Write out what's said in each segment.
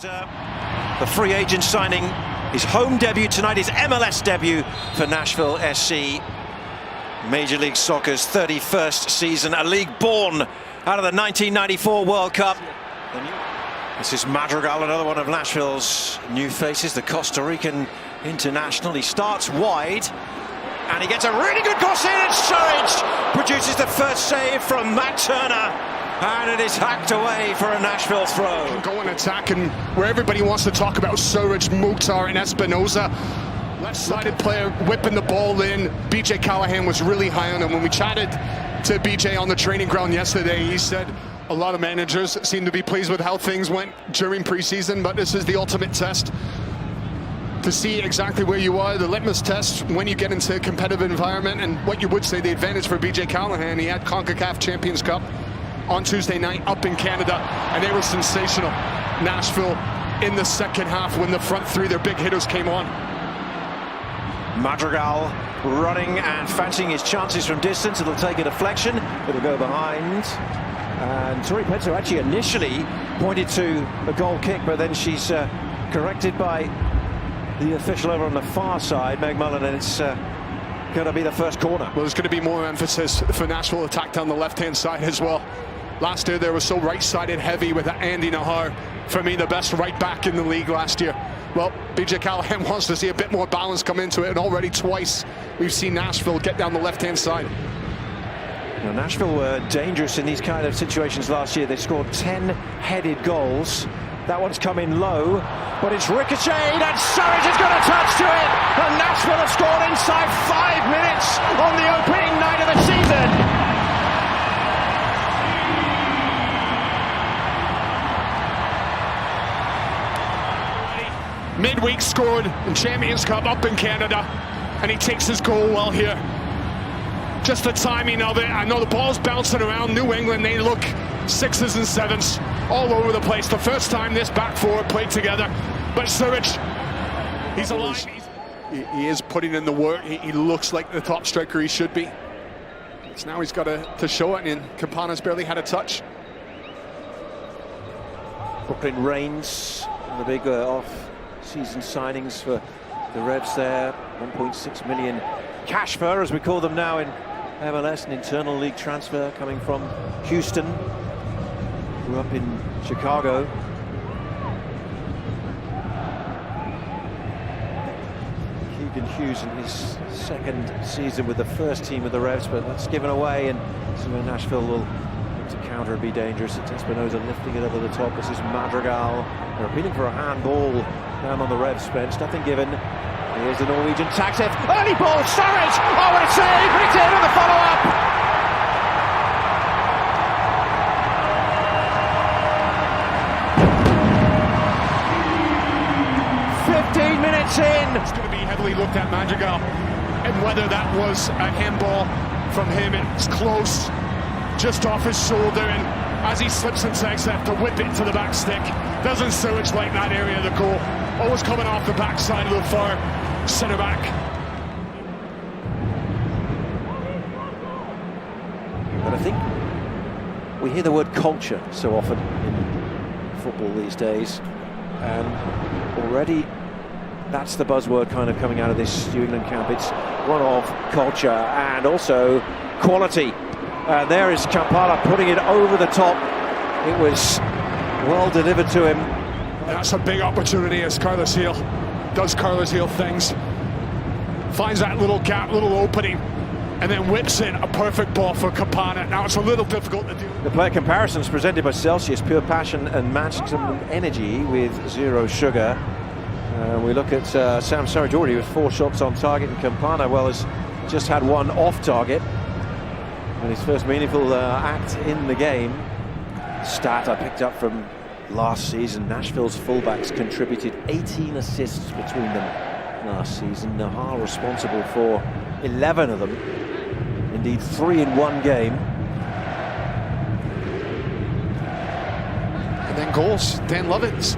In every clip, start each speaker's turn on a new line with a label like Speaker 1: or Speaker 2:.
Speaker 1: The free agent signing, his home debut tonight, his MLS debut for Nashville SC. Major League Soccer's 31st season, a league born out of the 1994 World Cup. This is Madrigal, another one of Nashville's new faces, the Costa Rican international. He starts wide, and he gets a really good cross in, and Surridge produces the first save from Matt Turner. And it is hacked away for a Nashville throw.
Speaker 2: Go and attack, and where everybody wants to talk about Surridge, Mukhtar and Espinoza. Left-sided player whipping the ball in. BJ Callahan was really high on him. When we chatted to BJ on the training ground yesterday, he said a lot of managers seem to be pleased with how things went during preseason, but this is the ultimate test to see exactly where you are, the litmus test when you get into a competitive environment. And what you would say the advantage for BJ Callahan, he had CONCACAF Champions Cup on Tuesday night up in Canada, and they were sensational. Nashville in the second half when the front three, their big hitters, came on.
Speaker 1: Madrigal running and fancying his chances from distance. It'll take a deflection, it'll go behind. And Tori Petzo actually initially pointed to a goal kick, but then she's corrected by the official over on the far side, Meg Mullen, and it's going to be the first corner.
Speaker 2: Well, there's going to be more emphasis for Nashville attack down the left-hand side as well. Last year, they were so right-sided heavy with Andy Nahar. For me, the best right back in the league last year. Well, BJ Callahan wants to see a bit more balance come into it, and already twice we've seen Nashville get down the left-hand side.
Speaker 1: Now, Nashville were dangerous in these kind of situations last year. They scored 10 headed goals. That one's come in low, but it's ricocheted, and Surridge has got a touch to it, and Nashville have scored inside 5 minutes on the opening night of the season.
Speaker 2: Midweek scored in Champions Cup up in Canada, and he takes his goal well here. Just the timing of it. I know the ball's bouncing around New England. They look 6s and 7s all over the place. The first time this back four played together. But Surridge, he's alive. He is putting in the work. He looks like the top striker he should be. It's now he's got to show it, and Campana's barely had a touch.
Speaker 1: Brooklyn Reigns, the big off-season signings for the Revs there. 1.6 million cash for, as we call them now in MLS, an internal league transfer coming from Houston. Grew up in Chicago. Keegan Hughes in his second season with the first team of the Revs, but that's given away, and so Nashville will look to counter and be dangerous. It's Espinoza lifting it over the top. This is Madrigal. They're appealing for a handball down on the Revs bench. Nothing given. Here's the Norwegian Taxef. Early ball, Surridge! Oh, what a save! But it's in with the follow-up! Minutes in.
Speaker 2: It's going to be heavily looked at, Madrigal, and whether that was a handball from him. It's close, just off his shoulder, and as he slips and takes that to whip it to the back stick. Doesn't Surridge like that area of the goal? Always coming off the back side of the far centre back.
Speaker 1: But I think we hear the word culture so often in football these days, and already that's the buzzword kind of coming out of this New England camp. It's one of culture and also quality. There is Campana putting it over the top. It was well delivered to him.
Speaker 2: That's a big opportunity as Carlos Gil does Carlos Gil things. Finds that little gap, little opening, and then whips in a perfect ball for Campana. Now it's a little difficult to do.
Speaker 1: The player comparisons presented by Celsius, pure passion and maximum energy with zero sugar. We look at Sam Surridge already with 4 shots on target, and Campana, well, has just had 1 off target. And his first meaningful act in the game. Stat I picked up from last season. Nashville's fullbacks contributed 18 assists between them last season. Nahar responsible for 11 of them. Indeed, 3 in one game.
Speaker 2: And then goals. Dan Lovitz.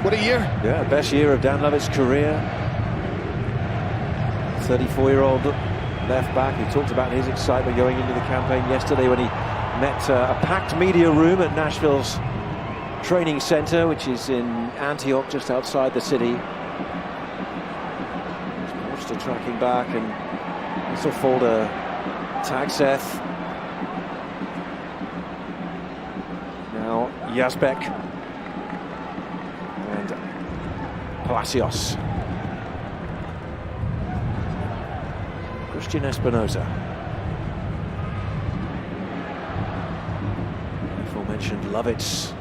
Speaker 2: What a year.
Speaker 1: Yeah, best year of Dan Lovett's career. 34-year-old left back. He talked about his excitement going into the campaign yesterday when he met a packed media room at Nashville's training centre, which is in Antioch, just outside the city. Forster tracking back, and Folder tags Seth. Now Yazbek and Palacios. Christian Espinoza. Aforementioned Lovitz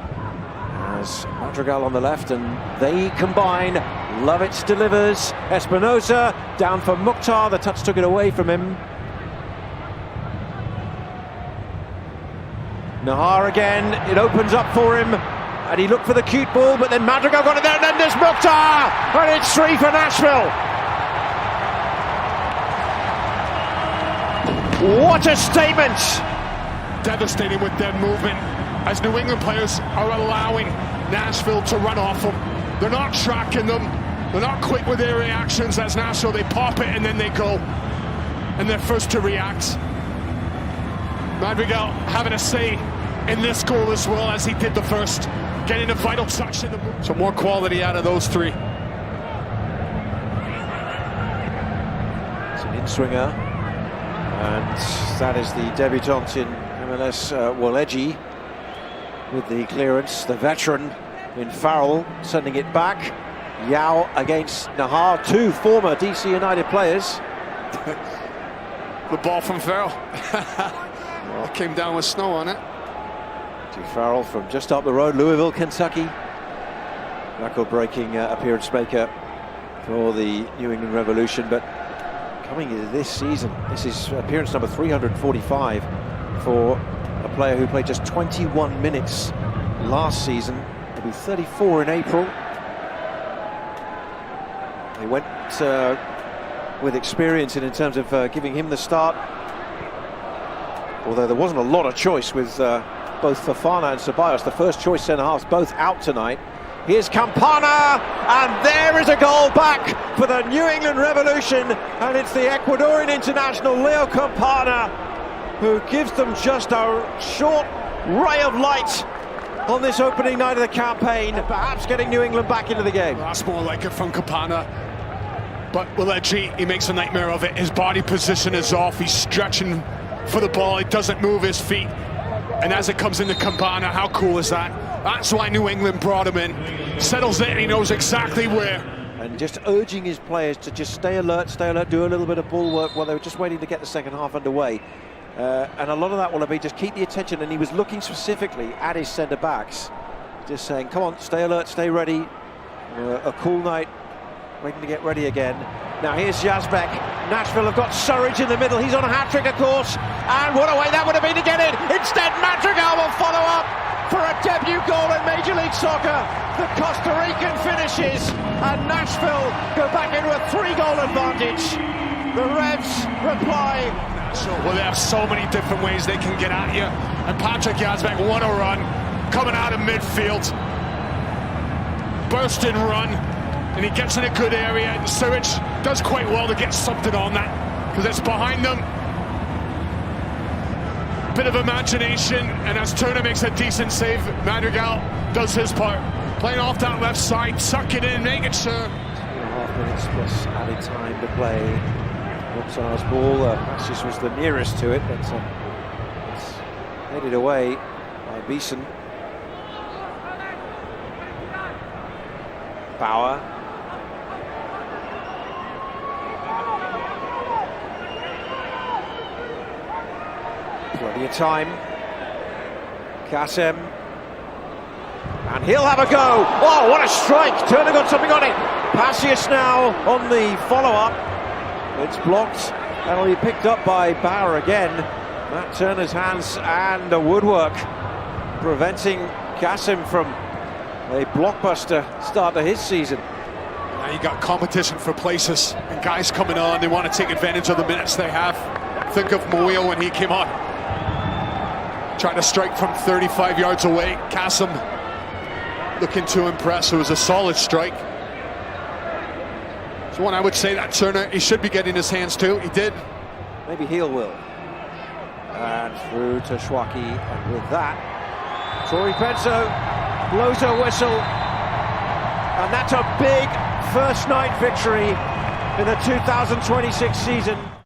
Speaker 1: has Madrigal on the left, and they combine. Lovitz delivers. Espinoza down for Mukhtar. The touch took it away from him. Nahar again. It opens up for him, and he looked for the cute ball, but then Madrigal got it there, and then there's Mukhtar, and it's 3 for Nashville. What a statement!
Speaker 2: Devastating with their movement, as New England players are allowing Nashville to run off them. They're not tracking them. They're not quick with their reactions. As Nashville, they pop it and then they go. And they're first to react. Madrigal having a say in this goal as well as he did the first. Getting a vital touch in the boot. So more quality out of those three.
Speaker 1: It's an in-swinger. And that is the debutant in MLS, Woleji, with the clearance. The veteran in Farrell sending it back. Yao against Nahar, 2 former DC United players.
Speaker 2: The ball from Farrell. Well, came down with snow on it.
Speaker 1: To Farrell from just up the road, Louisville, Kentucky. Record-breaking appearance maker for the New England Revolution, but coming into this season, this is appearance number 345 for a player who played just 21 minutes last season. He'll be 34 in April. They went with experience in terms of giving him the start, although there wasn't a lot of choice with both Fofana and Ceballos, the first choice centre-halves, both out tonight. Here's Campana, and there is a goal back for the New England Revolution, and it's the Ecuadorian international Leo Campana who gives them just a short ray of light on this opening night of the campaign, perhaps getting New England back into the game.
Speaker 2: That's more like it from Campana. But Woleji, he makes a nightmare of it. His body position is off. He's stretching for the ball. It doesn't move his feet. And as it comes into Campana, how cool is that? That's why New England brought him in. Settles it, and he knows exactly where.
Speaker 1: And just urging his players to just stay alert, do a little bit of ball work while they were just waiting to get the second half underway. And a lot of that will be just keep the attention, and he was looking specifically at his centre-backs, just saying, come on, stay alert, stay ready. A cool night, waiting to get ready again. Now here's Yazbek. Nashville have got Surridge in the middle. He's on a hat-trick, of course. And what a way that would have been to get it. Instead, Madrigal will follow up for a debut goal in Major League Soccer. The Costa Rican finishes, and Nashville go back into a 3-goal advantage. The Revs reply.
Speaker 2: Well, they have so many different ways they can get at you. And Patrick Yazbek, what a run. Coming out of midfield. Burst and run. And he gets in a good area. And Surridge does quite well to get something on that, because it's behind them. Bit of imagination, and as Turner makes a decent save, Madrigal does his part. Playing off that left side, suck it in, making sure.
Speaker 1: 2.5 minutes plus added time to play. Mukhtar's ball, Passius was the nearest to it, but it's headed away by Beeson. Bauer. Plenty of time. Kassem. And he'll have a go. Oh, what a strike. Turner got something on it. Passius now on the follow-up. It's blocked. That'll be picked up by Bauer again. Matt Turner's hands and a woodwork preventing Kassem from a blockbuster start to his season.
Speaker 2: Now you got competition for places, and guys coming on, they want to take advantage of the minutes they have. Think of Moyo when he came on. Trying to strike from 35 yards away. Kassem looking to impress. It was a solid strike. It's one I would say that Turner, he should be getting his hands to. He did.
Speaker 1: Maybe Heel will. And through to Schwacke, and with that, Tori Penso blows her whistle, and that's a big first night victory in the 2026 season.